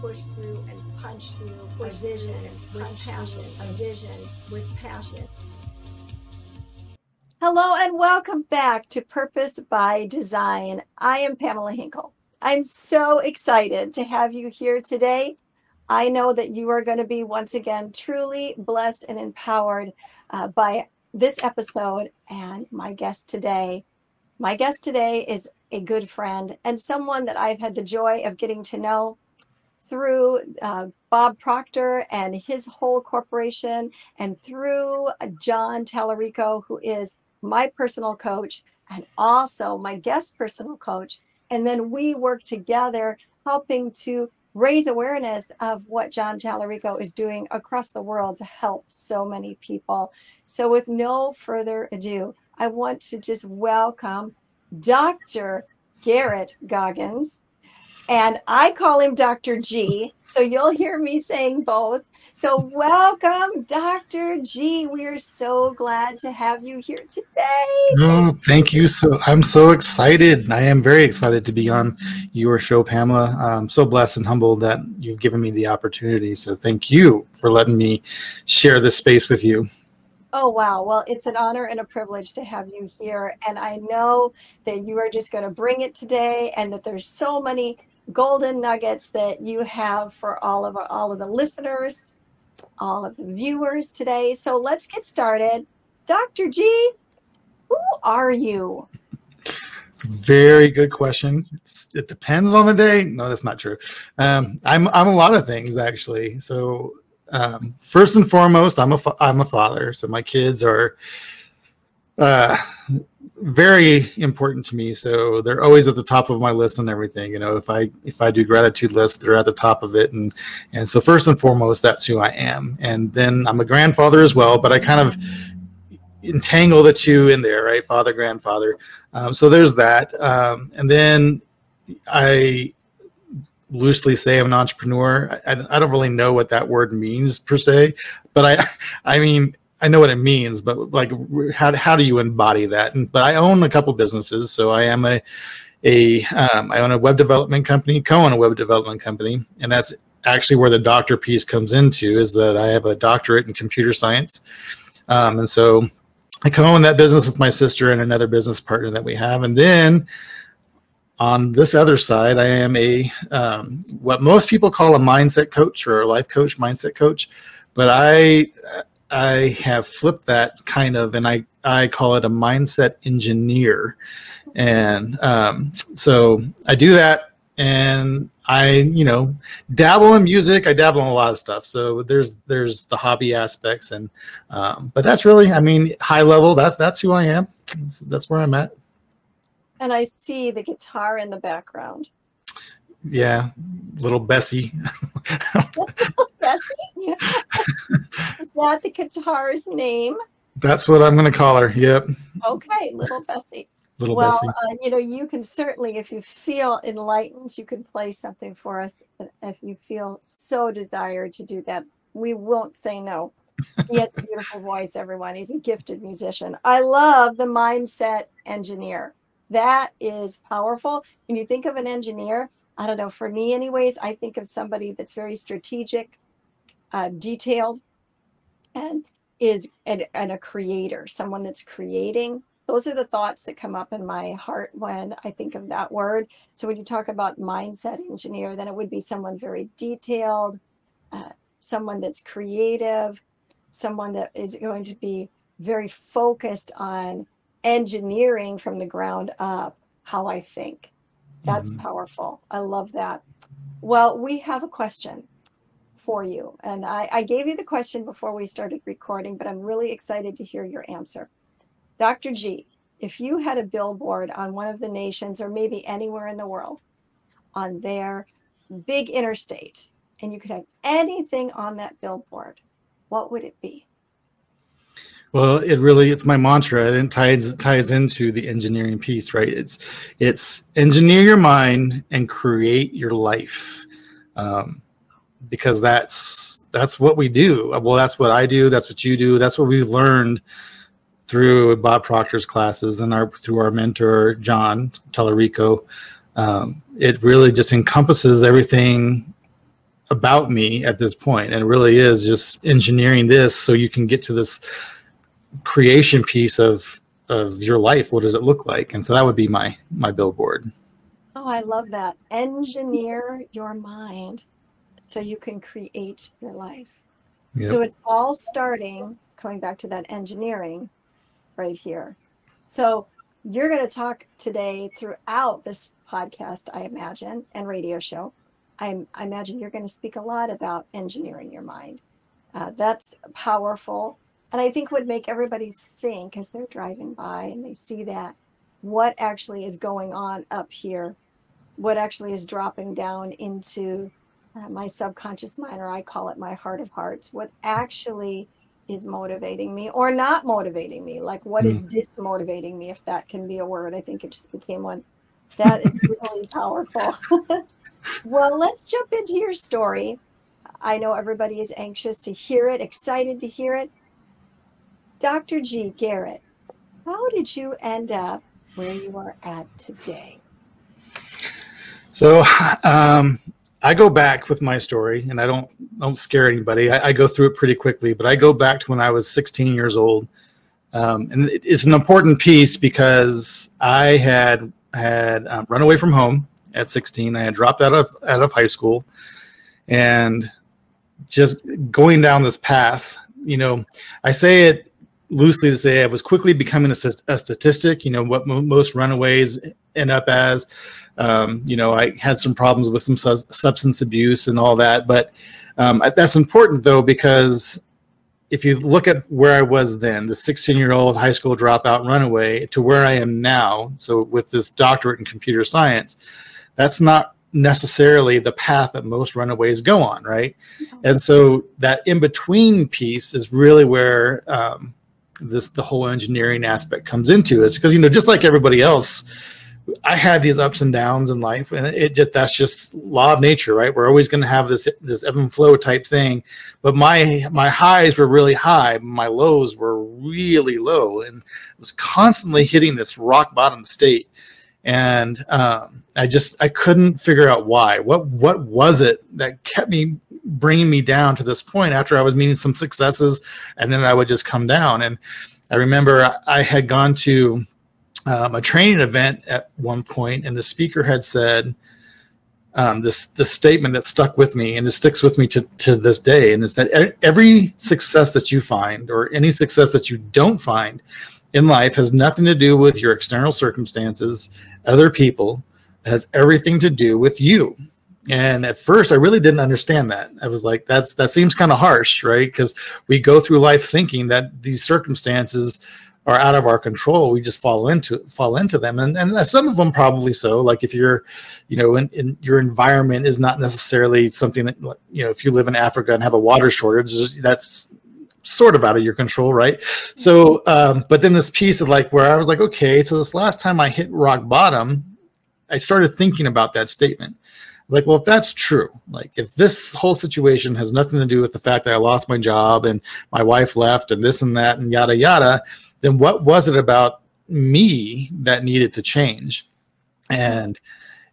push through and punch through a vision with passion, a vision with passion. Hello and welcome back to Purpose by Design. I am Pamela Hinkle. I'm so excited to have you here today. I know that you are going to be once again truly blessed and empowered by this episode and my guest today. My guest today is a good friend and someone that I've had the joy of getting to know through Bob Proctor and his whole corporation, and through John Tallarico, who is my personal coach and also my guest personal coach. And then we work together helping to raise awareness of what John Tallarico is doing across the world to help so many people. So with no further ado, I want to just welcome Dr. Garrett Goggans. And I call him Dr. G, so you'll hear me saying both. So welcome, Dr. G. We are so glad to have you here today. Oh, thank you. I'm so excited. I am very excited to be on your show, Pamela. I'm so blessed and humbled that you've given me the opportunity. So thank you for letting me share this space with you. Oh, wow. Well, it's an honor and a privilege to have you here. And I know that you are just going to bring it today, and that there's so many golden nuggets that you have for all of the listeners, all of the viewers today. So let's get started. Dr. G, who are you? It's a very good question. It depends on the day. No, that's not true. I'm a lot of things, actually. So first and foremost, I'm a father. So my kids are very important to me. So they're always at the top of my list and everything. You know, if I do gratitude lists, they're at the top of it. And so first and foremost, that's who I am. And then I'm a grandfather as well, but I kind of entangle the two in there, right? Father, grandfather. So there's that. And then I loosely say I'm an entrepreneur. I don't really know what that word means per se, but I mean, I know what it means, but like, how do you embody that? But I own a couple businesses. So I am I own a web development company, co-own a web development company. And that's actually where the doctor piece comes into, is that I have a doctorate in computer science. And so I co-own that business with my sister and another business partner that we have. And then on this other side, I am what most people call a mindset coach or a life coach, mindset coach. But I have flipped that kind of, and I call it a mindset engineer. And so I do that, and I, dabble in music. I dabble in a lot of stuff. So there's the hobby aspects, and but that's really, high level. That's who I am. That's where I'm at. And I see the guitar in the background. Yeah, little Bessie. Bessie? Is that the guitar's name? That's what I'm going to call her. Yep. Okay, little Bessie. Bessie. You can certainly, if you feel enlightened, you can play something for us. If you feel so desired to do that, we won't say no. He has a beautiful voice, everyone. He's a gifted musician. I love the mindset engineer. That is powerful. When you think of an engineer, I don't know, for me anyways, I think of somebody that's very strategic, detailed, and is a creator, someone that's creating. Those are the thoughts that come up in my heart when I think of that word. So when you talk about mindset engineer, then it would be someone very detailed, someone that's creative, someone that is going to be very focused on engineering from the ground up how I think. That's powerful. I love that. Well, we have a question for you. And I gave you the question before we started recording, but I'm really excited to hear your answer. Dr. G, if you had a billboard on one of the nations, or maybe anywhere in the world, on their big interstate, and you could have anything on that billboard, what would it be? Well, it's my mantra, and it ties into the engineering piece, right? It's engineer your mind and create your life, because that's what we do. Well, that's what I do. That's what you do. That's what we've learned through Bob Proctor's classes and through our mentor John Tallarico. It really just encompasses everything about me at this point, and it really is just engineering this so you can get to this creation piece of your life. What does it look like? And so that would be my billboard. Oh, I love that. Engineer your mind so you can create your life. Yep. So it's all starting, coming back to that engineering right here. So you're going to talk today throughout this podcast, I imagine, and radio show. I imagine you're going to speak a lot about engineering your mind. That's powerful. And I think would make everybody think as they're driving by and they see that, what actually is going on up here, what actually is dropping down into my subconscious mind, or I call it my heart of hearts, what actually is motivating me or not motivating me, like what is dismotivating me, if that can be a word. I think it just became one. That is really powerful. Well, let's jump into your story. I know everybody is anxious to hear it, excited to hear it. Dr. G. Garrett, how did you end up where you are at today? So I go back with my story, and I don't scare anybody. I go through it pretty quickly, but I go back to when I was 16 years old. And it's an important piece because I had run away from home at 16. I had dropped out of high school, and just going down this path, I say it loosely to say I was quickly becoming a statistic, what most runaways end up as. I had some problems with some substance abuse and all that, but that's important though, because if you look at where I was then, the 16-year-old high school dropout runaway, to where I am now, so with this doctorate in computer science, that's not necessarily the path that most runaways go on, right? And so that in-between piece is really where the whole engineering aspect comes into, is because, just like everybody else, I had these ups and downs in life, and that's just law of nature, right? We're always going to have this ebb and flow type thing. But my highs were really high, my lows were really low, and I was constantly hitting this rock bottom state. And I couldn't figure out why. What was it that kept me bringing me down to this point after I was meeting some successes, and then I would just come down? And I remember I had gone to a training event at one point, and the speaker had said this statement that stuck with me, and it sticks with me to this day, and it's that every success that you find, or any success that you don't find in life, has nothing to do with your external circumstances, other people. It has everything to do with you. And at first, I really didn't understand that. I was like, that seems kind of harsh, right? Because we go through life thinking that these circumstances are out of our control. We just fall into them, and some of them probably so. Like if you're, in your environment is not necessarily something that, if you live in Africa and have a water shortage, that's sort of out of your control, right? So, but then this piece of where I was like, okay, so this last time I hit rock bottom, I started thinking about that statement. Well, if that's true, if this whole situation has nothing to do with the fact that I lost my job and my wife left and this and that and yada, yada, then what was it about me that needed to change? And it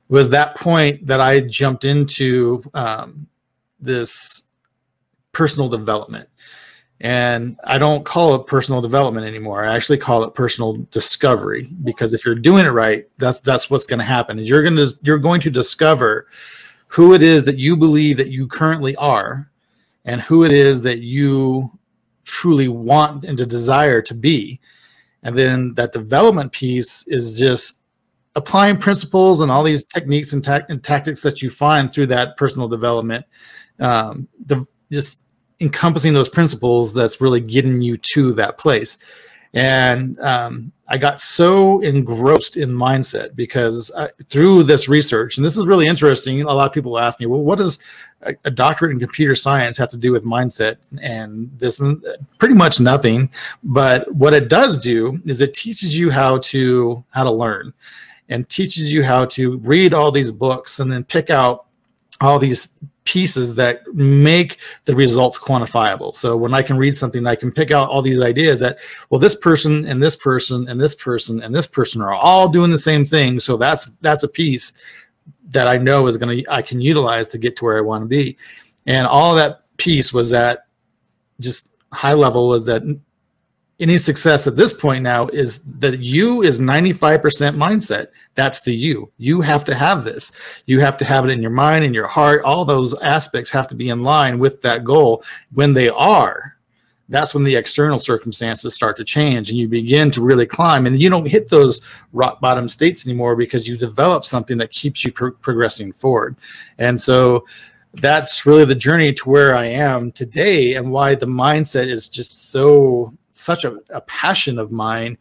was that point that I jumped into this personal development. And I don't call it personal development anymore. I actually call it personal discovery, because if you're doing it right, that's what's going to happen. Is you're going to discover who it is that you believe that you currently are, and who it is that you truly want and to desire to be. And then that development piece is just applying principles and all these techniques and tactics that you find through that personal development, just encompassing those principles that's really getting you to that place. And I got so engrossed in mindset because through this research, and this is really interesting, a lot of people ask me, well, what does a doctorate in computer science have to do with mindset? And this, pretty much nothing. But what it does do is it teaches you how to learn, and teaches you how to read all these books and then pick out all these pieces that make the results quantifiable. So when I can read something, I can pick out all these ideas that, well, this person and this person and this person and this person are all doing the same thing. So that's a piece. that I know I can utilize to get to where I want to be. And all that piece was that, just high level, was that any success at this point now is that you is 95% mindset. That's the you. You have to have this. You have to have it in your mind, in your heart. All those aspects have to be in line with that goal. When they are, that's when the external circumstances start to change and you begin to really climb. And you don't hit those rock bottom states anymore because you develop something that keeps you progressing forward. And so that's really the journey to where I am today, and why the mindset is just such a passion of mine,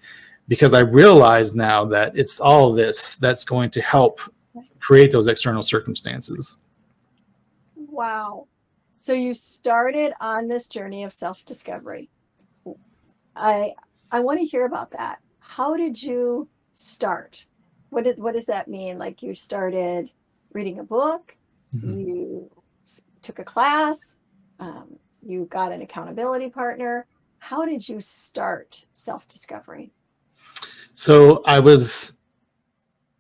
because I realize now that it's all of this that's going to help create those external circumstances. Wow. So you started on this journey of self-discovery. I want to hear about that. How did you start? What does that mean? Like, you started reading a book, you took a class, you got an accountability partner. How did you start self-discovery? So I was,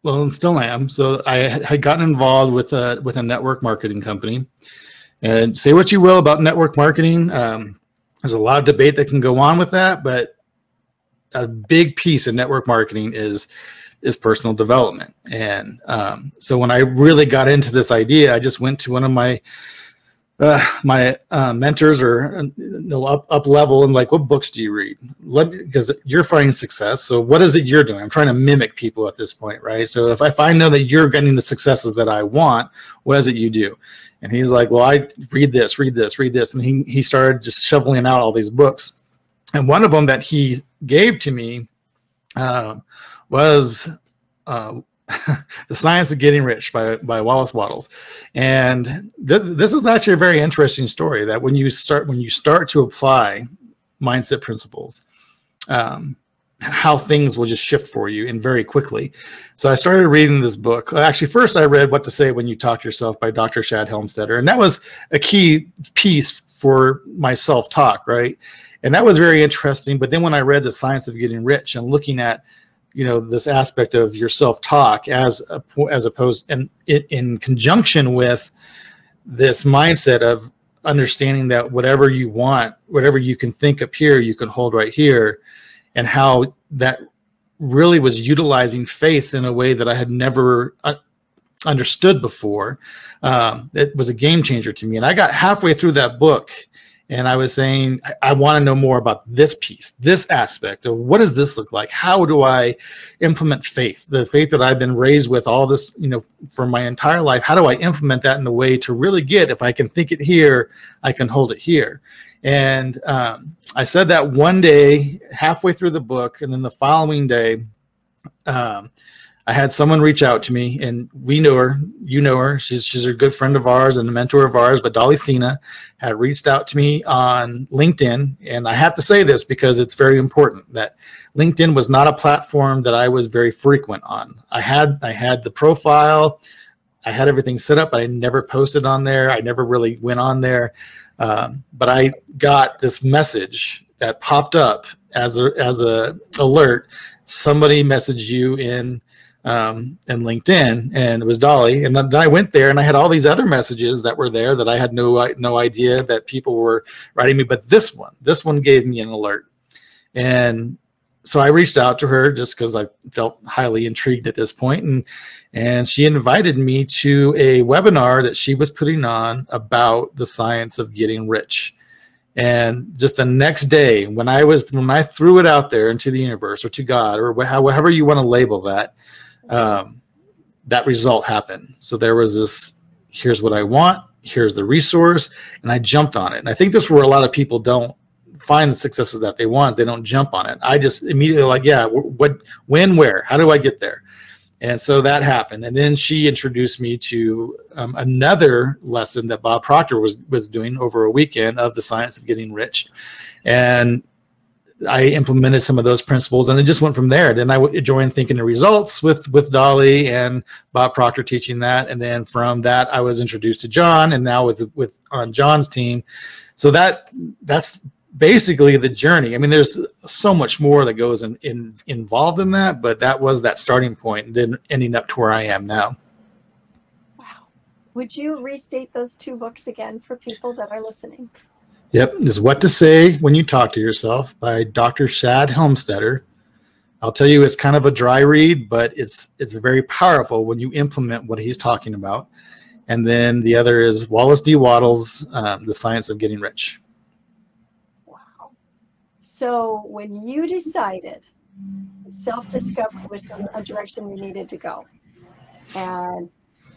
well, and still am. So I had gotten involved with a network marketing company. And say what you will about network marketing, there's a lot of debate that can go on with that, but a big piece of network marketing is personal development. And so when I really got into this idea, I just went to one of my mentors, or up level, and like, what books do you read? Because you're finding success. So what is it you're doing? I'm trying to mimic people at this point, right? So if I know that you're getting the successes that I want, what is it you do? And he's like, well, I read this. And he started just shoveling out all these books. And one of them that he gave to me was The Science of Getting Rich by Wallace Wattles. And this is actually a very interesting story, that when you start to apply mindset principles, how things will just shift for you, and very quickly. So I started reading this book. Actually, first I read What to Say When You Talk to Yourself by Dr. Shad Helmstetter. And that was a key piece for my self-talk, right? And that was very interesting. But then when I read The Science of Getting Rich, and looking at, this aspect of your self-talk as opposed, and in conjunction with this mindset of understanding that whatever you want, whatever you can think up here, you can hold right here, and how that really was utilizing faith in a way that I had never understood before. It was a game changer to me. And I got halfway through that book, and I was saying, I want to know more about this piece, this aspect of what does this look like? How do I implement faith, the faith that I've been raised with all this, for my entire life? How do I implement that in a way to really get, if I can think it here, I can hold it here? And I said that one day, halfway through the book, and then the following day, I had someone reach out to me, and we know her, you know her. She's a good friend of ours and a mentor of ours, but Dolly Sina had reached out to me on LinkedIn. And I have to say this because it's very important, that LinkedIn was not a platform that I was very frequent on. I had the profile, I had everything set up, but I never posted on there. I never really went on there. But I got this message that popped up as a alert. Somebody messaged you in LinkedIn, and it was Dolly. And then I went there, and I had all these other messages that were there that I had no idea that people were writing me. But this one gave me an alert. And so I reached out to her just because I felt highly intrigued at this point. And she invited me to a webinar that she was putting on about the science of getting rich. And just the next day, when I threw it out there into the universe, or to God, or however you want to label that, that result happened. So there was this, here's what I want, here's the resource, and I jumped on it. And I think this is where a lot of people don't find the successes that they want. They don't jump on it. I just immediately when, where, how do I get there? And so that happened. And then she introduced me to another lesson that Bob Proctor was doing over a weekend of the science of getting rich. And I implemented some of those principles, and it just went from there. Then I joined Thinking the Results with Dolly and Bob Proctor teaching that. And then from that, I was introduced to John, and now with on John's team. So that's basically the journey. I mean, there's so much more that goes involved in that, but that was that starting point, and then ending up to where I am now. Would you restate those two books again for people that are listening? Yep. This is What to Say When You Talk to Yourself by Dr. Shad Helmstetter. I'll tell you, it's kind of a dry read, but it's very powerful when you implement what he's talking about. And then the other is Wallace D. Wattles' The Science of Getting Rich. Wow. So when you decided self-discovery was a direction you needed to go and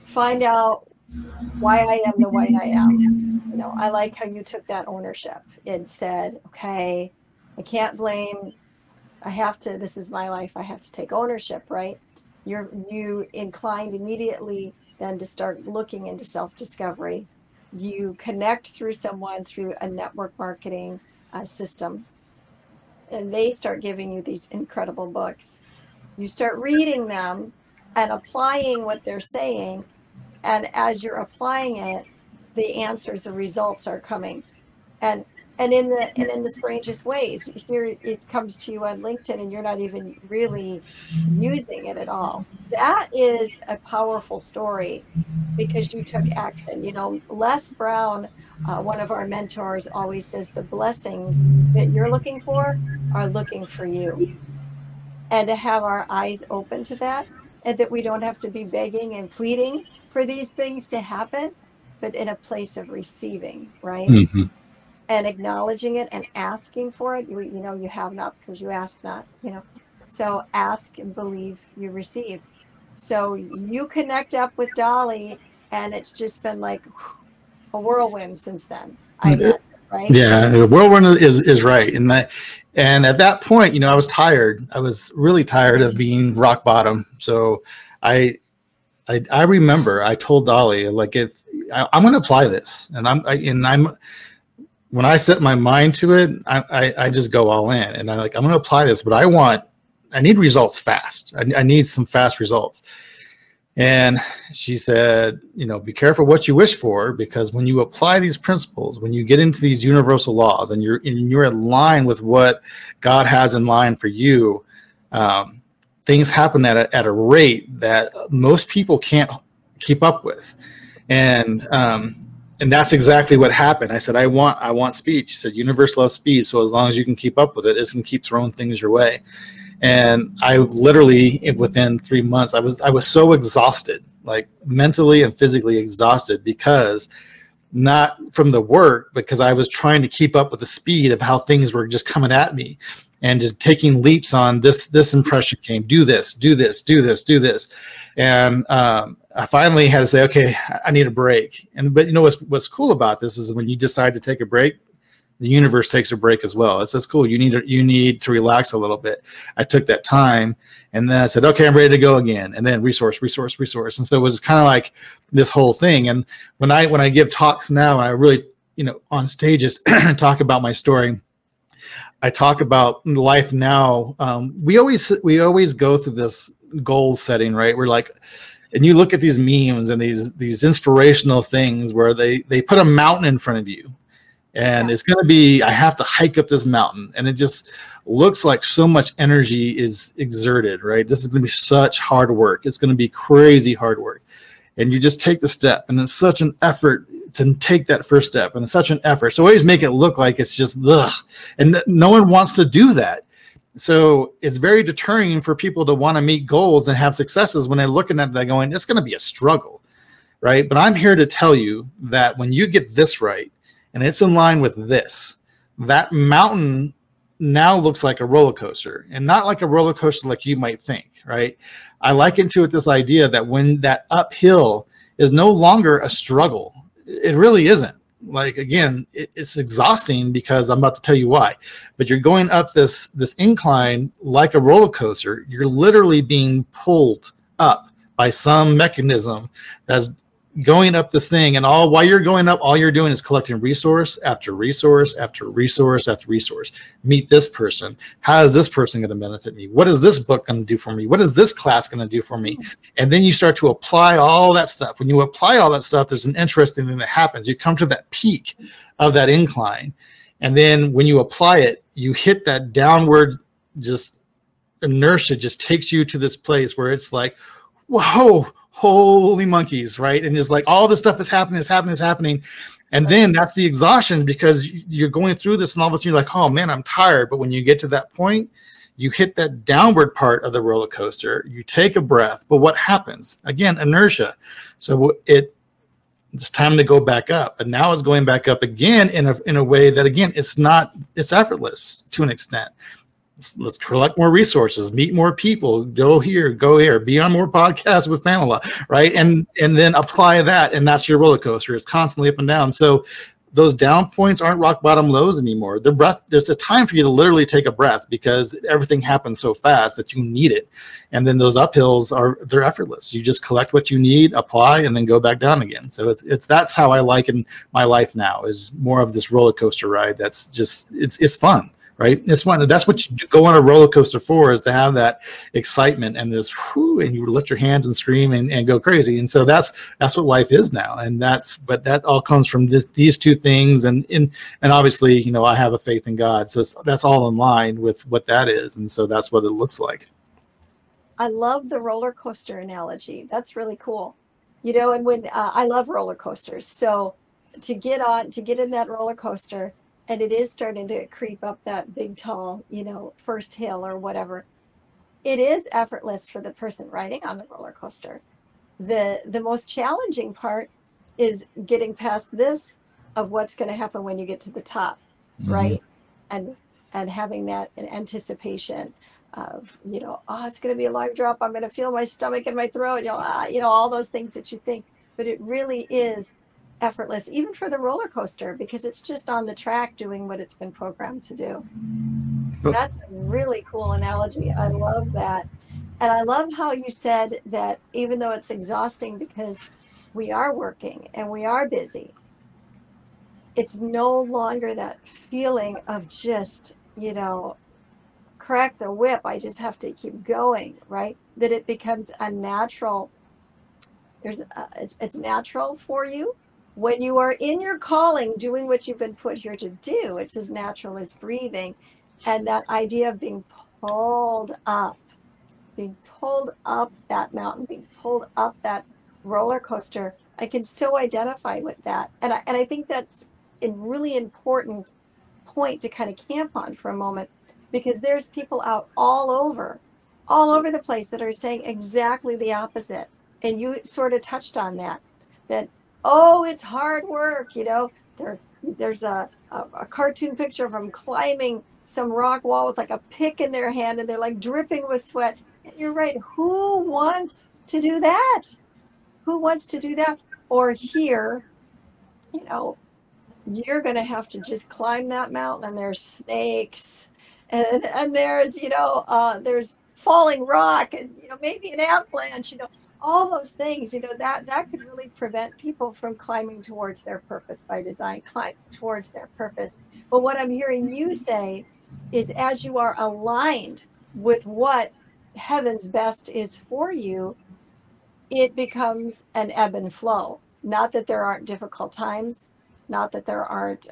find out why I am the way I am, you know, I like how you took that ownership and said, okay, I can't blame, I have to, this is my life, I have to take ownership, right? You inclined immediately then to start looking into self-discovery. You connect through someone through a network marketing system, and they start giving you these incredible books. You start reading them and applying what they're saying, and as you're applying it, the answers, the results are coming. And in the strangest ways. Here it comes to you on LinkedIn and you're not even really using it at all. That is a powerful story because you took action. You know, Les Brown, one of our mentors, always says the blessings that you're looking for are looking for you. And to have our eyes open to that, and that we don't have to be begging and pleading for these things to happen, but in a place of receiving, right? Mm-hmm. And acknowledging it and asking for it. You know, you have not because you ask not, you know. So ask and believe you receive. So you connect up with Dolly and it's just been like a whirlwind since then. I bet, right? Yeah, the whirlwind is right. And at that point, you know, I was tired. I was really tired of being rock bottom. So I remember I told Dolly, like, if I'm going to apply this, and I'm when I set my mind to it, I just go all in, and I'm going to apply this, but I need results fast. I need some fast results. And she said, you know, be careful what you wish for, because when you apply these principles, when you get into these universal laws and you're in line with what God has in line for you, things happen at a rate that most people can't keep up with. And that's exactly what happened. I said, I want speed. She said, universe loves speed. So as long as you can keep up with it, it's going to keep throwing things your way. And I literally, within 3 months, I was so exhausted, like mentally and physically exhausted, because not from the work, because I was trying to keep up with the speed of how things were just coming at me and just taking leaps on this impression came, do this. And, I finally had to say, okay, I need a break. But you know, what's cool about this is when you decide to take a break, the universe takes a break as well. It says, cool, you need to relax a little bit. I took that time, and then I said, okay, I'm ready to go again. And then resource. And so it was kind of like this whole thing. And when I give talks now, I really, you know, on stages talk about my story. I talk about life now. We always go through this goal setting, right? We're like, and you look at these memes and these inspirational things where they put a mountain in front of you, and it's going to be, I have to hike up this mountain, and it just looks like so much energy is exerted, right? This is going to be such hard work. It's going to be crazy hard work. And you just take the step, and it's such an effort to take that first step, and it's such an effort. So always make it look like it's just, ugh. And no one wants to do that. So it's very deterring for people to want to meet goals and have successes when they're looking at that going, it's going to be a struggle, right? But I'm here to tell you that when you get this right, and it's in line with this, that mountain now looks like a roller coaster, and not like a roller coaster like you might think, right? I liken to it this idea that when that uphill is no longer a struggle, it really isn't. Like, again, it's exhausting, because I'm about to tell you why. But you're going up this incline like a roller coaster. You're literally being pulled up by some mechanism that's going up this thing. And while you're going up, all you're doing is collecting resource after resource after resource after resource. Meet this person. How is this person going to benefit me? What is this book going to do for me? What is this class going to do for me? And then you start to apply all that stuff. When you apply all that stuff, there's an interesting thing that happens. You come to that peak of that incline. And then when you apply it, you hit that downward, just inertia just takes you to this place where it's like, whoa, holy monkeys, right? And it's like all this stuff is happening. And then that's the exhaustion, because you're going through this and all of a sudden you're like, oh man, I'm tired. But when you get to that point, you hit that downward part of the roller coaster, you take a breath, but what happens? Again, inertia. So it's time to go back up. And now it's going back up again in a way that, again, it's effortless to an extent. Let's collect more resources, meet more people, go here, be on more podcasts with Pamela, right? And then apply that, and that's your roller coaster. It's constantly up and down. So those down points aren't rock bottom lows anymore. There's a time for you to literally take a breath, because everything happens so fast that you need it. And then those uphills they're effortless. You just collect what you need, apply, and then go back down again. So that's how I like in my life now, is more of this roller coaster ride. That's just, it's fun. Right? It's fun. That's what you go on a roller coaster for, is to have that excitement and this whoo, and you lift your hands and scream and go crazy. And so that's what life is now. And but that all comes from these two things. And obviously, you know, I have a faith in God. So that's all in line with what that is. And so that's what it looks like. I love the roller coaster analogy. That's really cool. You know, and when I love roller coasters. So to get in that roller coaster, and it is starting to creep up that big, tall, you know, first hill or whatever, it is effortless for the person riding on the roller coaster. The most challenging part is getting past this of what's going to happen when you get to the top, right? And having that in anticipation of, you know, oh, it's going to be a long drop. I'm going to feel my stomach and my throat, you know, all those things that you think. But it really is effortless, even for the roller coaster, because it's just on the track doing what it's been programmed to do. That's a really cool analogy. I love that. And I love how you said that even though it's exhausting because we are working and we are busy, it's no longer that feeling of just, you know, crack the whip, I just have to keep going, right? That it becomes a natural, it's natural for you. When you are in your calling, doing what you've been put here to do, it's as natural as breathing. And that idea of being pulled up that mountain, being pulled up that roller coaster, I can so identify with that. And I think that's a really important point to kind of camp on for a moment, because there's people out all over the place that are saying exactly the opposite. And you sort of touched on that oh, it's hard work, you know. There's a cartoon picture of them climbing some rock wall with like a pick in their hand, and they're like dripping with sweat. And you're right. Who wants to do that? Who wants to do that? Or here, you know, you're going to have to just climb that mountain, and there's snakes, and there's, you know, there's falling rock, and, you know, maybe an avalanche, you know. All those things, you know, that could really prevent people from climbing towards their purpose by design, climb towards their purpose. But what I'm hearing you say is, as you are aligned with what heaven's best is for you, it becomes an ebb and flow. Not that there aren't difficult times, not that there aren't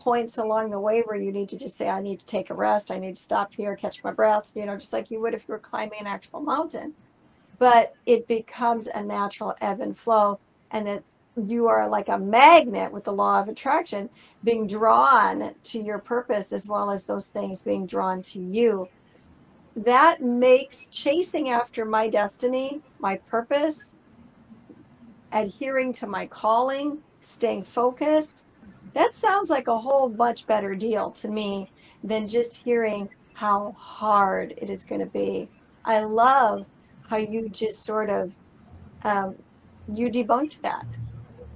points along the way where you need to just say, I need to take a rest, I need to stop here, catch my breath, you know, just like you would if you were climbing an actual mountain. But it becomes a natural ebb and flow, and that you are like a magnet with the law of attraction, being drawn to your purpose as well as those things being drawn to you. That makes chasing after my destiny, my purpose, adhering to my calling, staying focused, that sounds like a whole much better deal to me than just hearing how hard it is going to be. I love how you just sort of, you debunked that.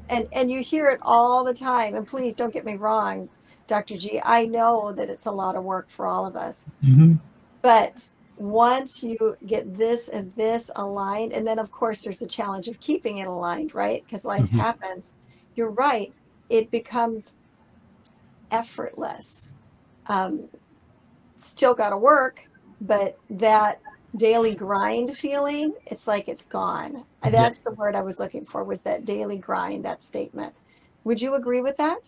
And you hear it all the time. And please don't get me wrong, Dr. G, I know that it's a lot of work for all of us. Mm-hmm. But once you get this and this aligned, and then of course there's the challenge of keeping it aligned, right? Because life Mm-hmm. happens. You're right. It becomes effortless. Still got to work, but that daily grind feeling, it's like it's gone. And that's the word I was looking for, was that daily grind, that statement. Would you agree with that?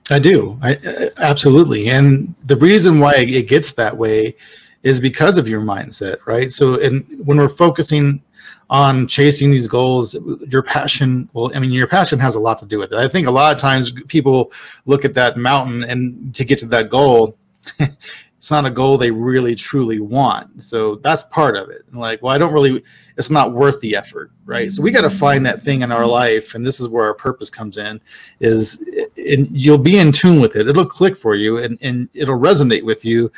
I do. I absolutely. And the reason why it gets that way is because of your mindset, right? So when we're focusing on chasing these goals, your passion, well, I mean, your passion has a lot to do with it. I think a lot of times people look at that mountain and to get to that goal, it's not a goal they really truly want. So that's part of it. And like, well, it's not worth the effort, right? So we got to find that thing in our life. And this is where our purpose comes in, and you'll be in tune with it. It'll click for you and it'll resonate with you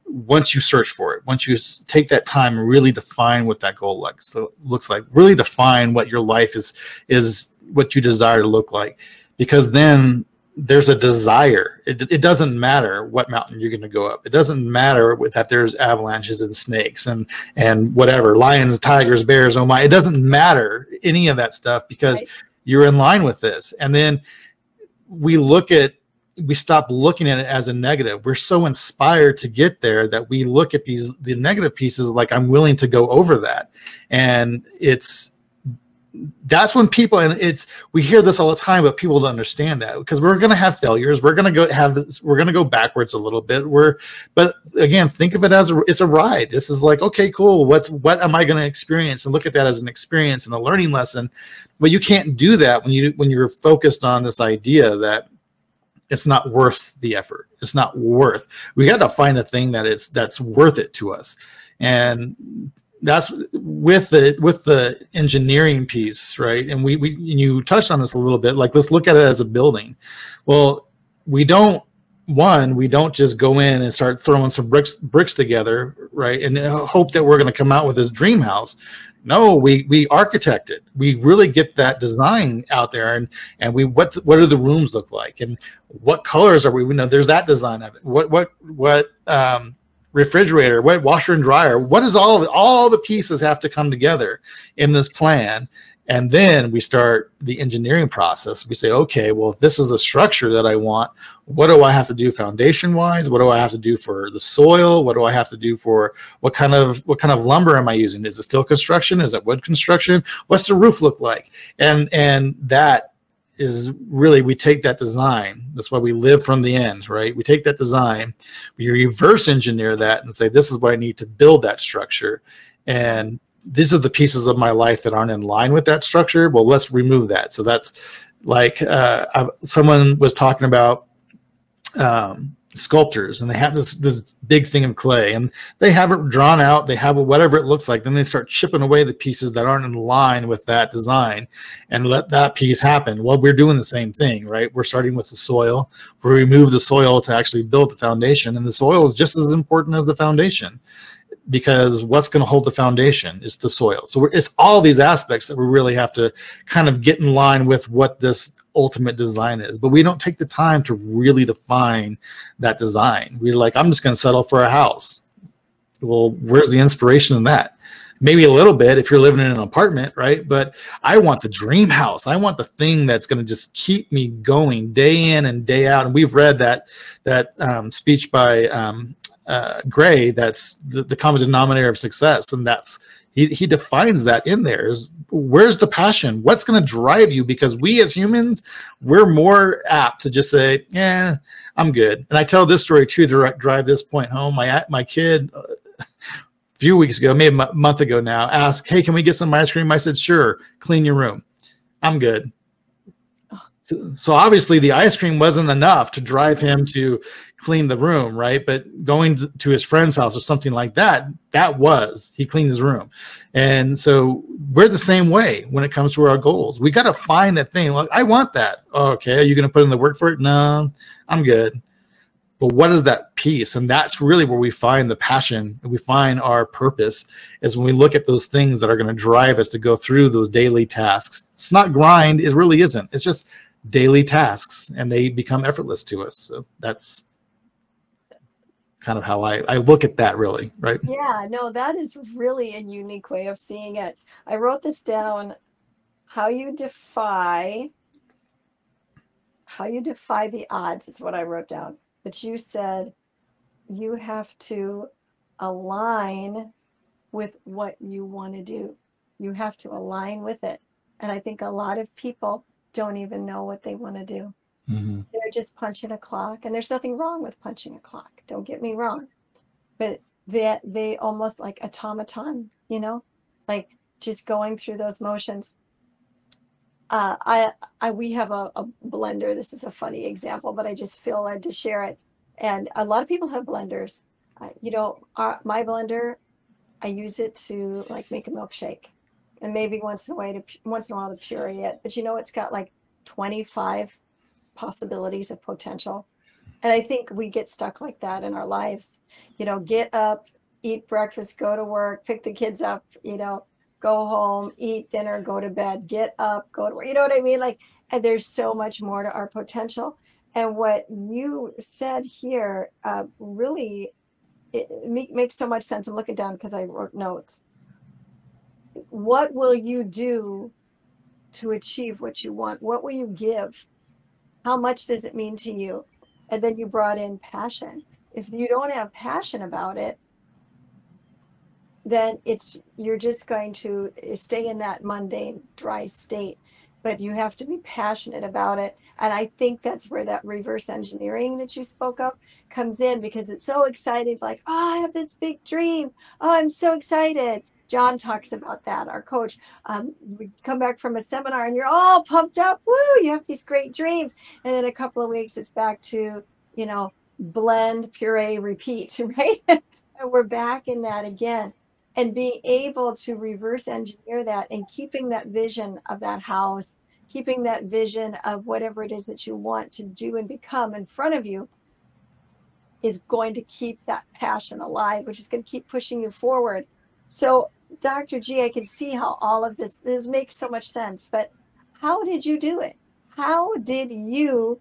once you search for it, once you take that time and really define what that goal looks like, really define what your life is what you desire to look like, because then there's a desire. It doesn't matter what mountain you're going to go up. It doesn't matter that there's avalanches and snakes and whatever, lions, tigers, bears, oh my, it doesn't matter any of that stuff, because you're in line with this. And then we stop looking at it as a negative. We're so inspired to get there that we look at the negative pieces like, I'm willing to go over that. And that's when people, and we hear this all the time, but people don't understand that, because we're going to have failures. We're going to go backwards a little bit. But again, think of it as it's a ride. This is like, okay, cool. What am I going to experience? And look at that as an experience and a learning lesson. But you can't do that when you're focused on this idea that it's not worth the effort. It's not worth. We got to find a thing that's worth it to us, and that's with the engineering piece, right? And you touched on this a little bit. Like, let's look at it as a building. Well, we don't just go in and start throwing some bricks together, right, and hope that we're going to come out with this dream house. No, we architect it. We really get that design out there, and what do the rooms look like, and what colors are we? There's that design of it. What refrigerator, what washer and dryer? What is all the pieces have to come together in this plan? And then we start the engineering process. We say, okay, well, if this is the structure that I want, what do I have to do foundation-wise? What do I have to do for the soil? What do I have to do for what kind of lumber am I using? Is it steel construction? Is it wood construction? What's the roof look like? And that is really, we take that design. That's why we live from the end, right? We take that design, we reverse engineer that and say, this is what I need to build that structure. And these are the pieces of my life that aren't in line with that structure. Well, let's remove that. So that's like someone was talking about sculptors, and they have this big thing of clay, and they have it drawn out. They have whatever it looks like. Then they start chipping away the pieces that aren't in line with that design and let that piece happen. Well, we're doing the same thing, right? We're starting with the soil. We remove the soil to actually build the foundation, and the soil is just as important as the foundation, because what's going to hold the foundation is the soil. So it's all these aspects that we really have to kind of get in line with what this ultimate design is. But we don't take the time to really define that design. We're like, I'm just going to settle for a house. Well, where's the inspiration in that? Maybe a little bit if you're living in an apartment, right? But I want the dream house. I want the thing that's going to just keep me going day in and day out. And we've read that speech by Gray, that's the common denominator of success, and that's he defines that in there. Is where's the passion? What's going to drive you? Because we as humans, we're more apt to just say, yeah, I'm good. And I tell this story too to drive this point home. My kid a few weeks ago, maybe a month ago now, asked, hey, can we get some ice cream? I said, sure. Clean your room. I'm good. So obviously the ice cream wasn't enough to drive him to clean the room, right? But going to his friend's house or something like that, he cleaned his room. And so we're the same way when it comes to our goals. We got to find that thing. Like, I want that. Oh, okay. Are you going to put in the work for it? No, I'm good. But what is that piece? And that's really where we find the passion and we find our purpose, is when we look at those things that are going to drive us to go through those daily tasks. It's not grind. It really isn't. It's just daily tasks, and they become effortless to us. So that's kind of how I look at that, really, right? Yeah, no, that is really a unique way of seeing it. I wrote this down: how you defy the odds is what I wrote down. But you said you have to align with what you want to do. You have to align with it. And I think a lot of people don't even know what they want to do. Mm-hmm. They're just punching a clock, and there's nothing wrong with punching a clock. Don't get me wrong, but they almost like automaton, like just going through those motions. We have a blender. This is a funny example, but I just feel led to share it. And a lot of people have blenders. My blender, I use it to like make a milkshake, and maybe once in a while to puree it. But it's got like 25 possibilities of potential. And I think we get stuck like that in our lives. Get up, eat breakfast, go to work, pick the kids up, go home, eat dinner, go to bed, get up, go to work. You know what I mean? Like, and there's so much more to our potential. And what you said here really makes so much sense. I'm looking down because I wrote notes. What will you do to achieve what you want? What will you give? How much does it mean to you? And then you brought in passion. If you don't have passion about it, then you're just going to stay in that mundane, dry state. But you have to be passionate about it. And I think that's where that reverse engineering that you spoke of comes in, because it's so exciting, like, oh, I have this big dream. Oh, I'm so excited. John talks about that, our coach. We come back from a seminar and you're all pumped up. Woo, you have these great dreams. And then a couple of weeks, it's back to, blend, puree, repeat, right? And we're back in that again. And being able to reverse engineer that and keeping that vision of that house, keeping that vision of whatever it is that you want to do and become in front of you is going to keep that passion alive, which is going to keep pushing you forward. So, Dr. G, I can see how all of this makes so much sense, but how did you do it? How did you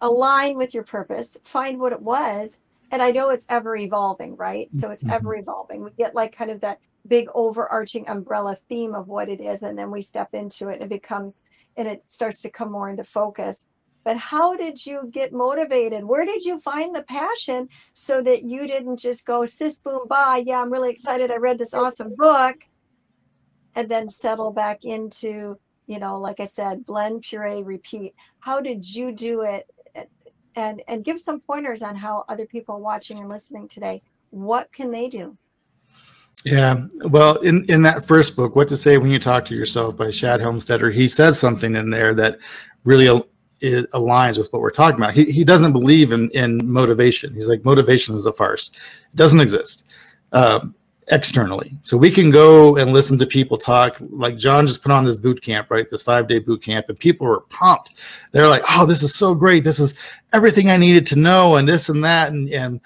align with your purpose, find what it was? And I know it's ever evolving, right? So it's ever evolving. We get like kind of that big overarching umbrella theme of what it is, and then we step into it and it starts to come more into focus. But how did you get motivated? Where did you find the passion so that you didn't just go sis boom bye, yeah, I'm really excited, I read this awesome book, and then settle back into, like I said, blend, puree, repeat? How did you do it? And give some pointers on how other people watching and listening today, what can they do? Yeah, well, in that first book, What to Say When You Talk to Yourself by Shad Helmstetter, he says something in there that really it aligns with what we're talking about. He doesn't believe in motivation. He's like, motivation is a farce. It doesn't exist externally. So we can go and listen to people talk. Like John just put on this boot camp, right? This 5-day boot camp, and people were pumped. They're like, oh, this is so great. This is everything I needed to know, and this and that, and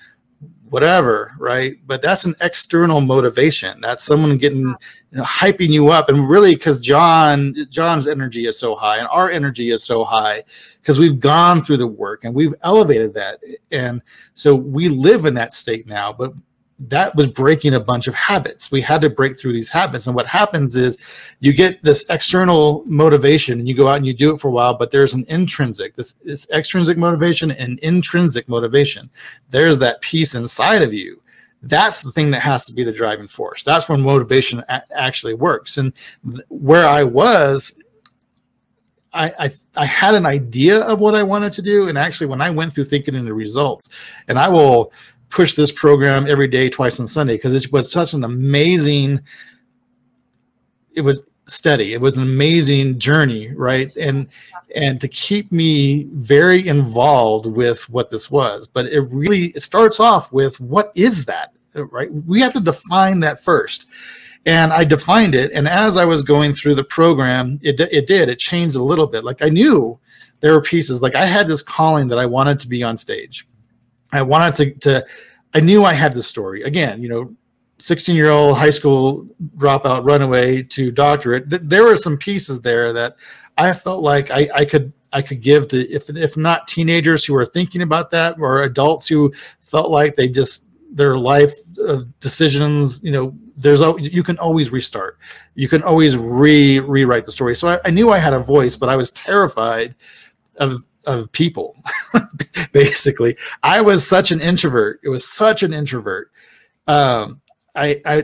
whatever, right? But that's an external motivation. That's someone getting, hyping you up. And really, because John's energy is so high and our energy is so high because we've gone through the work and we've elevated that. And so we live in that state now, but that was breaking a bunch of habits. We had to break through these habits. And what happens is you get this external motivation and you go out and you do it for a while, but there's an intrinsic, this extrinsic motivation and intrinsic motivation. There's that piece inside of you. That's the thing that has to be the driving force. That's when motivation actually works. And where I was, I had an idea of what I wanted to do. And actually, when I went through thinking in the results, and I will push this program every day, twice on Sunday, because it was such an amazing, it was steady. It was an amazing journey, right? And to keep me very involved with what this was. But it starts off with, what is that, right? We have to define that first. And I defined it. And as I was going through the program, it changed a little bit. Like I knew there were pieces, like I had this calling that I wanted to be on stage. I wanted I knew I had the story. Again, 16-year-old high school dropout runaway to doctorate. There were some pieces there that I felt like I could give to, if not teenagers who are thinking about that, or adults who felt like their life decisions, you can always restart. You can always rewrite the story. So I knew I had a voice, but I was terrified of people. Basically, I was such an introvert. It was such an introvert. I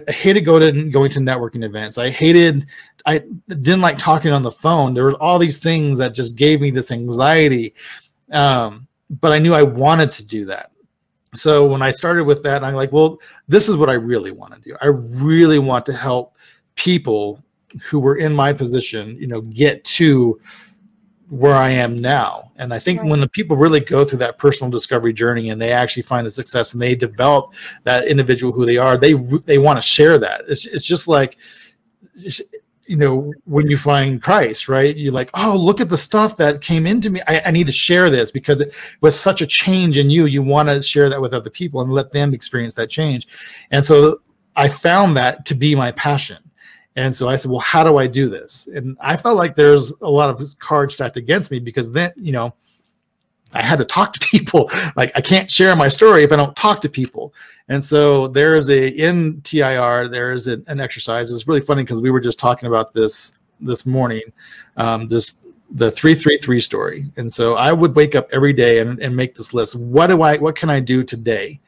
hated going to networking events. I didn't like talking on the phone. There was all these things that just gave me this anxiety. But I knew I wanted to do that. So when I started with that, I'm like, well, this is what I really want to do. I really want to help people who were in my position, get to where I am now. And I think when the people really go through that personal discovery journey and they actually find the success and they develop that individual who they are, they want to share that. It's just like, when you find Christ, right? You're like, oh, look at the stuff that came into me. I need to share this because it was such a change in you. You want to share that with other people and let them experience that change. And so I found that to be my passion. And so I said, well, how do I do this? And I felt like there's a lot of cards stacked against me because then, I had to talk to people. Like, I can't share my story if I don't talk to people. And so in TIR, there's an exercise. It's really funny because we were just talking about this morning, the 333 story. And so I would wake up every day and make this list. What can I do today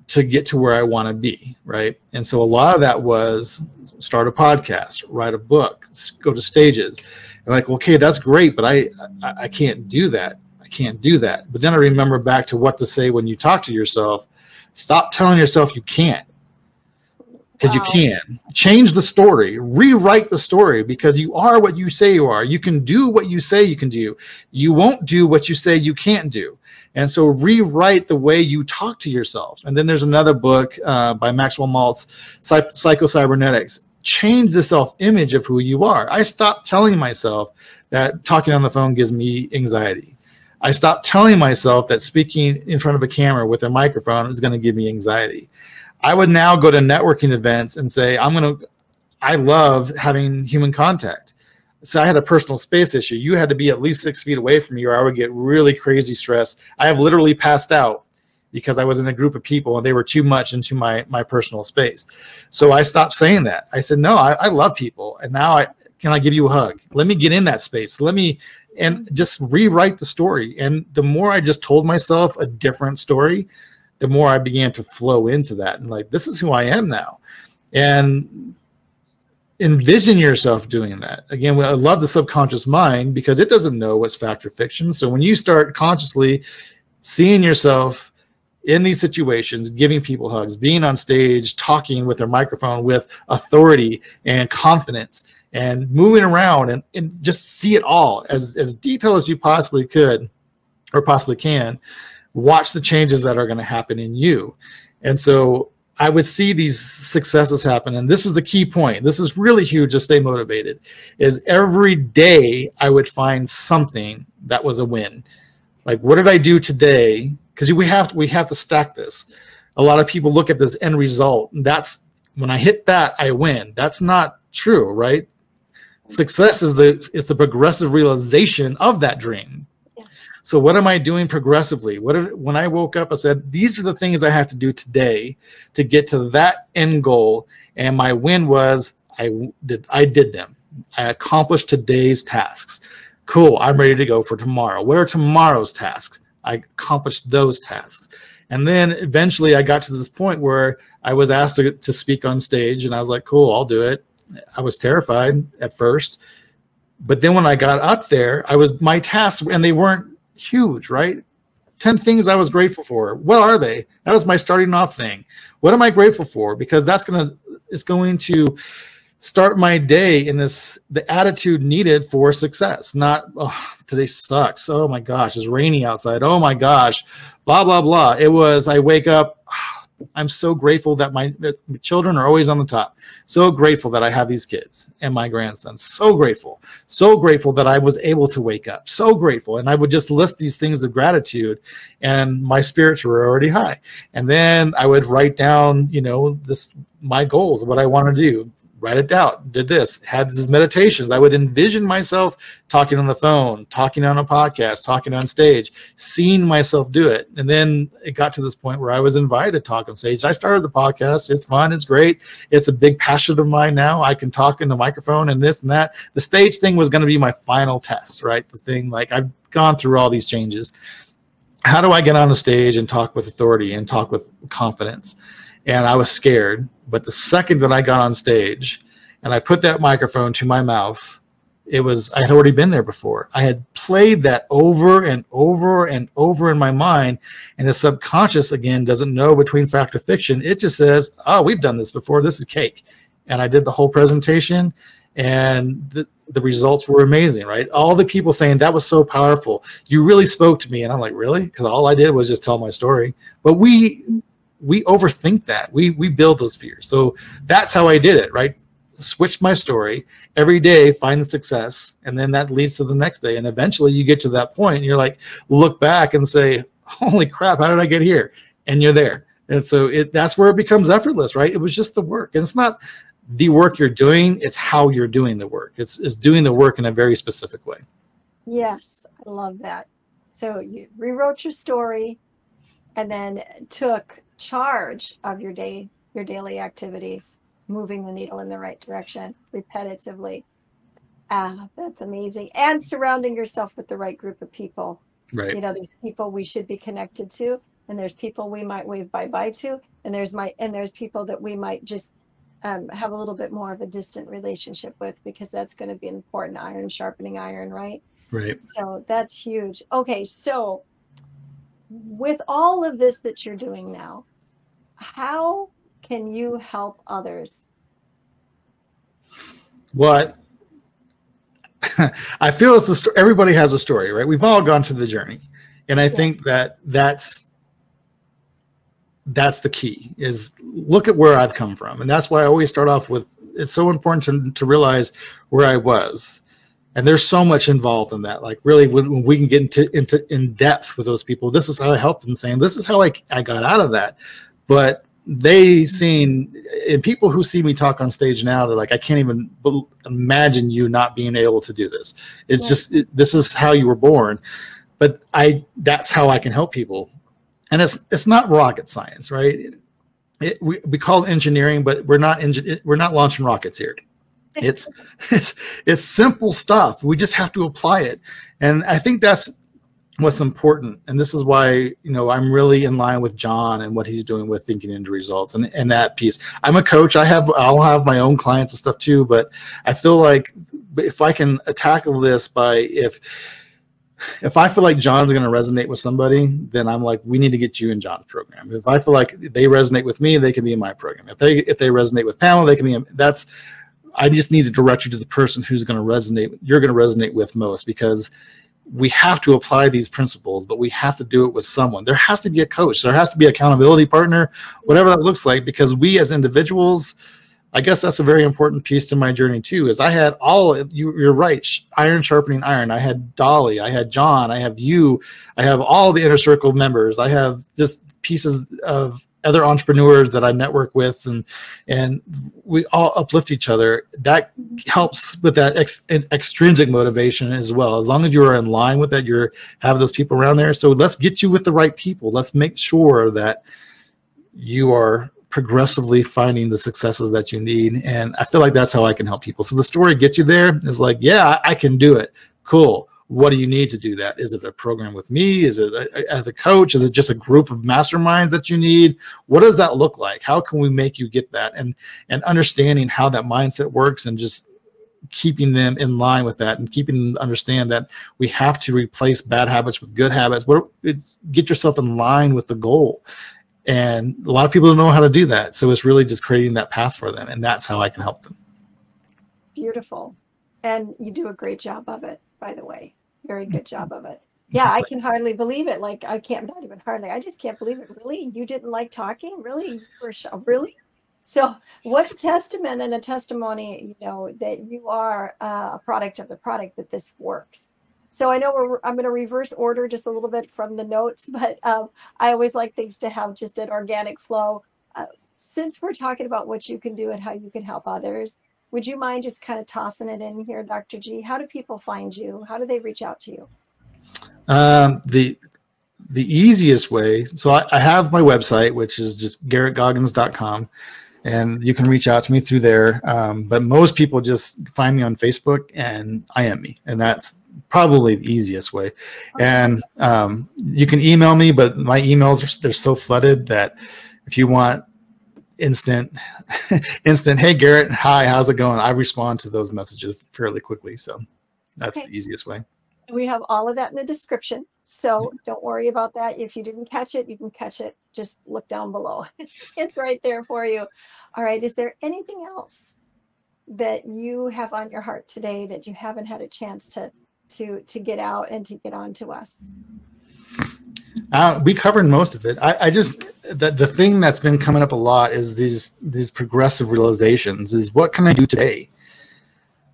to get to where I want to be, right? And so a lot of that was start a podcast, write a book, go to stages. And like, okay, that's great, but I can't do that. Can't do that. But then I remember back to what to say when you talk to yourself. Stop telling yourself you can't, because you can. Change the story, rewrite the story, because you are what you say you are. You can do what you say you can do. You won't do what you say you can't do. And so rewrite the way you talk to yourself. And then there's another book by Maxwell Maltz, Psycho-Cybernetics. Change the self-image of who you are. I stopped telling myself that talking on the phone gives me anxiety. I stopped telling myself that speaking in front of a camera with a microphone is going to give me anxiety. I would now go to networking events and say, I love having human contact. So I had a personal space issue. You had to be at least 6 feet away from me or I would get really crazy stressed. I have literally passed out because I was in a group of people and they were too much into my personal space. So I stopped saying that. I said, no, I love people. And now can I give you a hug? Let me get in that space. And just rewrite the story. And the more I just told myself a different story, the more I began to flow into that. And like, this is who I am now. And envision yourself doing that. Again, I love the subconscious mind because it doesn't know what's fact or fiction. So when you start consciously seeing yourself in these situations, giving people hugs, being on stage, talking with their microphone with authority and confidence, and moving around and just see it all as detailed as you possibly could or possibly can, watch the changes that are going to happen in you. And so I would see these successes happen. And this is the key point. This is really huge to stay motivated, is every day I would find something that was a win. Like, what did I do today? Because we have to stack this. A lot of people look at this end result. And that's when I hit that, I win. That's not true, right? Success is the progressive realization of that dream. Yes. So what am I doing progressively? When I woke up, I said, these are the things I have to do today to get to that end goal. And my win was I did them. I accomplished today's tasks. Cool. I'm ready to go for tomorrow. What are tomorrow's tasks? I accomplished those tasks. And then eventually I got to this point where I was asked to speak on stage and I was like, cool, I'll do it. I was terrified at first, but then when I got up there, my tasks, and they weren't huge, right? 10 things I was grateful for. What are they? That was my starting off thing. What am I grateful for? Because it's going to start my day in the attitude needed for success. Not, oh, today sucks. Oh my gosh, it's rainy outside. Oh my gosh, blah, blah, blah. It was, I wake up, I'm so grateful that my children are always on the top. So grateful that I have these kids and my grandson. So grateful that I was able to wake up. So grateful. And I would just list these things of gratitude and my spirits were already high. And then I would write down, my goals, what I want to do. Write it down, did this, had these meditations. I would envision myself talking on the phone, talking on a podcast, talking on stage, seeing myself do it. And then it got to this point where I was invited to talk on stage. I started the podcast. It's fun. It's great. It's a big passion of mine now. I can talk in the microphone and this and that. The stage thing was going to be my final test, right? The thing, like, I've gone through all these changes. How do I get on the stage and talk with authority and talk with confidence? And I was scared. But the second that I got on stage and I put that microphone to my mouth, I had already been there before. I had played that over and over and over in my mind, and the subconscious, again, doesn't know between fact or fiction. It just says, oh, we've done this before. This is cake. And I did the whole presentation, and the results were amazing, right? All the people saying, that was so powerful. You really spoke to me. And I'm like, really? Because all I did was just tell my story. But we overthink that. We build those fears. So that's how I did it, right? Switch my story every day, find the success, and then that leads to the next day. And eventually you get to that point and you're like, look back and say, holy crap, how did I get here? And you're there. And so that's where it becomes effortless, right? It was just the work. And it's not the work you're doing, it's how you're doing the work. It's doing the work in a very specific way. Yes, I love that. So you rewrote your story and then took charge of your daily activities, moving the needle in the right direction repetitively. That's amazing. And surrounding yourself with the right group of people. Right. You know, there's people we should be connected to, and there's people we might wave bye-bye to, and there's people that we might just have a little bit more of a distant relationship with, because that's going to be important. Iron sharpening iron, right? Right. So that's huge. Okay, so with all of this that you're doing now, how can you help others? Well, I feel it's everybody has a story, right? We've all gone through the journey. And I think that's the key, is look at where I've come from. And that's why I always start off with, it's so important to realize where I was. And there's so much involved in that. Like, really, when we can get in depth with those people, this is how I helped them, saying, this is how I got out of that. But and people who see me talk on stage now, they're like, I can't even imagine you not being able to do this. It's just, this is how you were born. But that's how I can help people. And it's not rocket science, right? We call it engineering, but we're not launching rockets here. It's simple stuff. We just have to apply it. And I think that's what's important. And this is why, I'm really in line with John and what he's doing with thinking into results and that piece. I'm a coach. I'll have my own clients and stuff too, but I feel like if I can tackle this if I feel like John's going to resonate with somebody, then I'm like, we need to get you in John's program. If I feel like they resonate with me, they can be in my program. If they resonate with Pamela, they can be in. I just need to direct you to the person you're going to resonate with most, because we have to apply these principles, but we have to do it with someone. There has to be a coach. There has to be an accountability partner, whatever that looks like, because we as individuals, I guess that's a very important piece to my journey too, is I had you're right, iron sharpening iron. I had Dolly, I had John, I have you, I have all the inner circle members. I have just pieces of other entrepreneurs that I network with, and we all uplift each other. That helps with that extrinsic motivation as well. As long as you are in line with that, you have those people around there. So let's get you with the right people. Let's make sure that you are progressively finding the successes that you need. And I feel like that's how I can help people. So the story gets you there. It's like, yeah, I can do it. Cool. What do you need to do that? Is it a program with me? Is it as a coach? Is it just a group of masterminds that you need? What does that look like? How can we make you get that? And understanding how that mindset works, and just keeping them in line with that, and keeping them to understand that we have to replace bad habits with good habits. Get yourself in line with the goal. And a lot of people don't know how to do that. So it's really just creating that path for them. And that's how I can help them. Beautiful. And you do a great job of it, by the way. Very good job of it. Yeah, I can hardly believe it. Like, I just can't believe it. Really? You didn't like talking? Really? You were really? So what a testament and a testimony, that you are a product of the product, that this works. So I know I'm going to reverse order just a little bit from the notes, but I always like things to have just an organic flow. Since we're talking about what you can do and how you can help others, would you mind just kind of tossing it in here, Dr. G? How do people find you? How do they reach out to you? The easiest way, so I have my website, which is just garrettgoggans.com. And you can reach out to me through there. But most people just find me on Facebook and IM me. And that's probably the easiest way. And you can email me, but my emails, they're so flooded that if you want instant, hey, Garrett, hi, how's it going? I respond to those messages fairly quickly. So That's Okay. the easiest way. We have all of that in the description. So don't worry about that. If you didn't catch it, you can catch it. Just look down below. It's right there for you. All right. Is there anything else that you have on your heart today that you haven't had a chance to get out and to get on to us? We covered most of it. I just, the thing that's been coming up a lot is these progressive realizations is, what can I do today?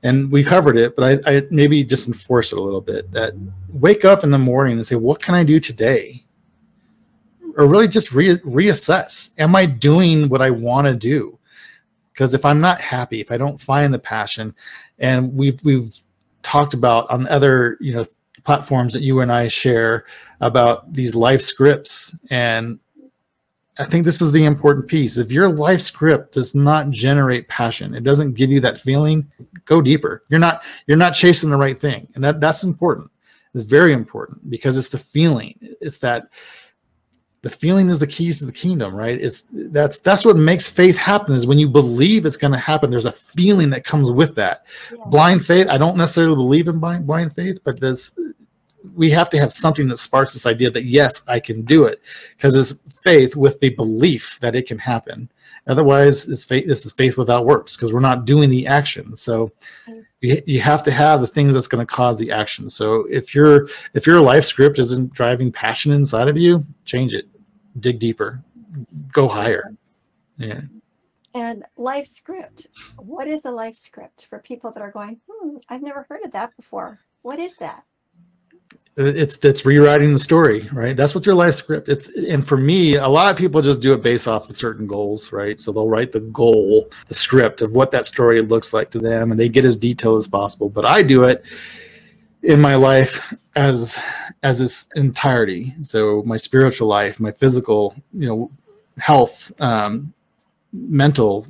And we covered it, but I maybe just enforce it a little bit, that wake up in the morning and say, what can I do today? Or really just reassess. Am I doing what I want to do? Because if I'm not happy, if I don't find the passion, and we've talked about on other, platforms that you and I share about these life scripts. And I think this is the important piece. If your life script does not generate passion, it doesn't give you that feeling, go deeper. You're not chasing the right thing. And that's important. It's very important, because it's the feeling. It's that the feeling is the keys to the kingdom, right? That's what makes faith happen, is when you believe it's going to happen, there's a feeling that comes with that. Yeah. Blind faith, I don't necessarily believe in blind faith, but we have to have something that sparks this idea that, yes, I can do it, because it's faith with the belief that it can happen. Otherwise, it's faith without works, because we're not doing the action. So you have to have the things that's going to cause the action. So if your life script isn't driving passion inside of you, change it. Dig deeper. Go higher. Yeah. And life script. What is a life script for people that are going, I've never heard of that before? What is that? It's rewriting the story, right? That's what your life script. And for me, a lot of people just do it based off of certain goals, right? So they'll write the goal, the script of what that story looks like to them, and they get as detailed as possible. But I do it in my life as its entirety. So my spiritual life, my physical, health, mental,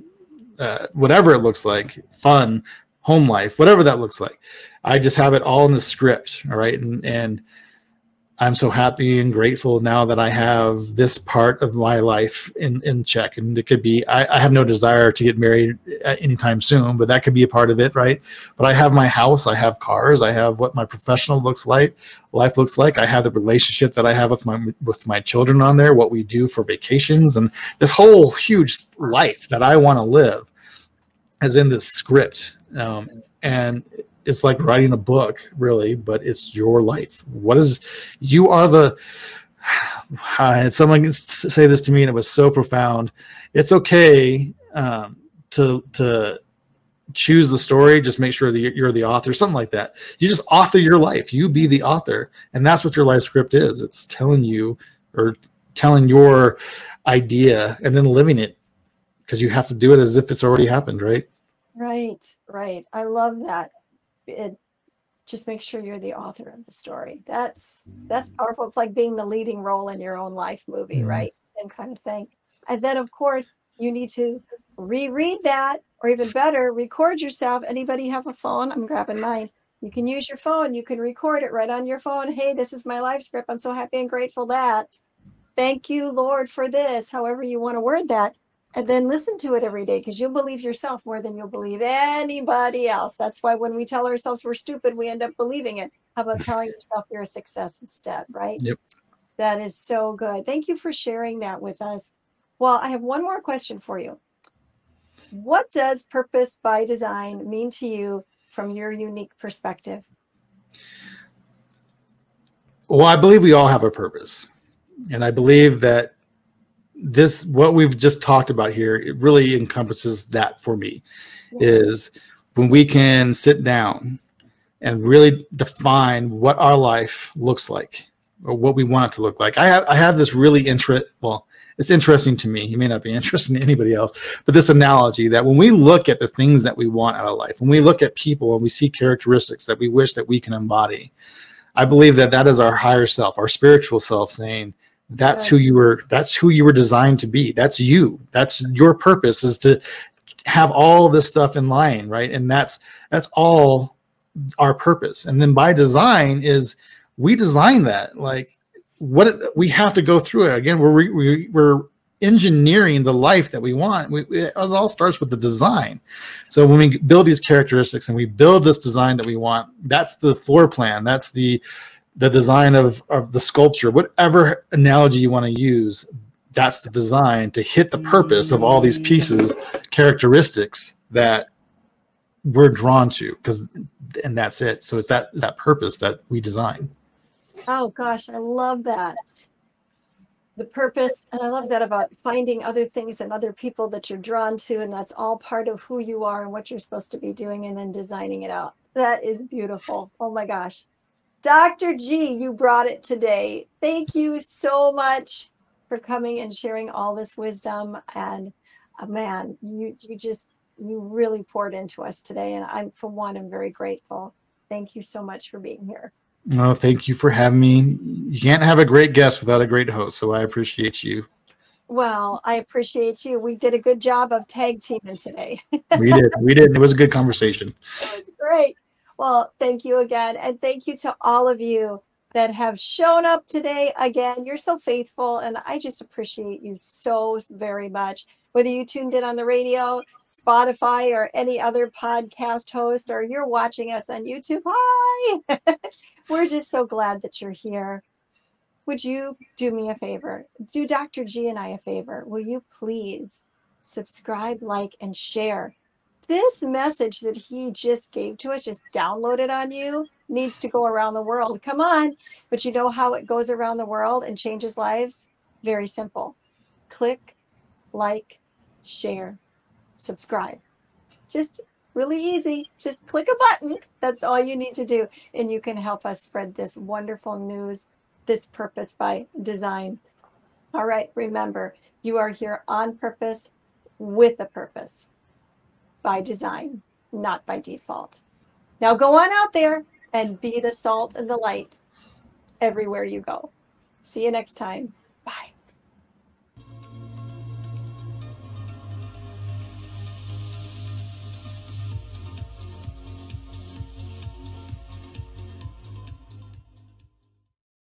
whatever it looks like, fun, home life, whatever that looks like. I just have it all in the script. All right. And I'm so happy and grateful now that I have this part of my life in check. And it could be, I have no desire to get married anytime soon, but that could be a part of it. Right. But I have my house, I have cars, I have what my professional life looks like. I have the relationship that I have with my children on there, what we do for vacations, and this whole huge life that I want to live is in this script. And it's like writing a book, really, but it's your life. Someone say this to me, and it was so profound. It's okay to choose the story. Just make sure that you're the author, something like that. You just author your life. You be the author. And that's what your life script is. It's telling you, or telling your idea and then living it, because you have to do it as if it's already happened, right? Right. I love that. Just make sure you're the author of the story. That's powerful. It's like being the leading role in your own life movie, right? Same kind of thing. And then, of course, you need to reread that, or even better, record yourself. Anybody have a phone? I'm grabbing mine. You can use your phone. You can record it right on your phone. Hey, this is my life script. I'm so happy and grateful that. Thank you, Lord, for this. However you want to word that. And then listen to it every day, because you'll believe yourself more than you'll believe anybody else. That's why when we tell ourselves we're stupid, we end up believing it. How about telling yourself you're a success instead, right? Yep. That is so good. Thank you for sharing that with us. Well, I have one more question for you. What does purpose by design mean to you from your unique perspective? Well, I believe we all have a purpose. And I believe that what we've just talked about here, it really encompasses that for me, is when we can sit down and really define what our life looks like, or what we want it to look like. I have this really it's interesting to me. It may not be interesting to anybody else, but this analogy that when we look at the things that we want out of life, when we look at people and we see characteristics that we wish that we can embody, I believe that is our higher self, our spiritual self, saying, that's who you were designed to be. That's you. That's your purpose, is to have all this stuff in line, right? And that's all our purpose. And then by design is we design that. Like, what we have to go through it again. We're engineering the life that we want. It all starts with the design. So when we build these characteristics and we build this design that we want, that's the floor plan. That's the design of the sculpture, whatever analogy you want to use. That's the design to hit the purpose of all these pieces, characteristics that we're drawn to, and that's it. So it's that purpose that we design. Oh gosh, I love that. The purpose, and I love that about finding other things and other people that you're drawn to, and that's all part of who you are and what you're supposed to be doing, and then designing it out. That is beautiful. Oh my gosh. Dr. G, you brought it today. Thank you so much for coming and sharing all this wisdom. And man, you really poured into us today. And I'm, for one, I'm very grateful. Thank you so much for being here. No, thank you for having me. You can't have a great guest without a great host, so I appreciate you. Well, I appreciate you. We did a good job of tag teaming today. We did. It was a good conversation. It was great. Well, thank you again. And thank you to all of you that have shown up today. Again, you're so faithful, and I just appreciate you so very much. Whether you tuned in on the radio, Spotify, or any other podcast host, or you're watching us on YouTube, hi! We're just so glad that you're here. Would you do me a favor? Do Dr. G and I a favor. Will you please subscribe, like, and share? This message that he just gave to us, just downloaded on you, needs to go around the world. Come on. But you know how it goes around the world and changes lives? Very simple. Click, like, share, subscribe. Just really easy. Just click a button. That's all you need to do. And you can help us spread this wonderful news, this purpose by design. All right. Remember, you are here on purpose with a purpose. By design, not by default. Now go on out there and be the salt and the light everywhere you go. See you next time.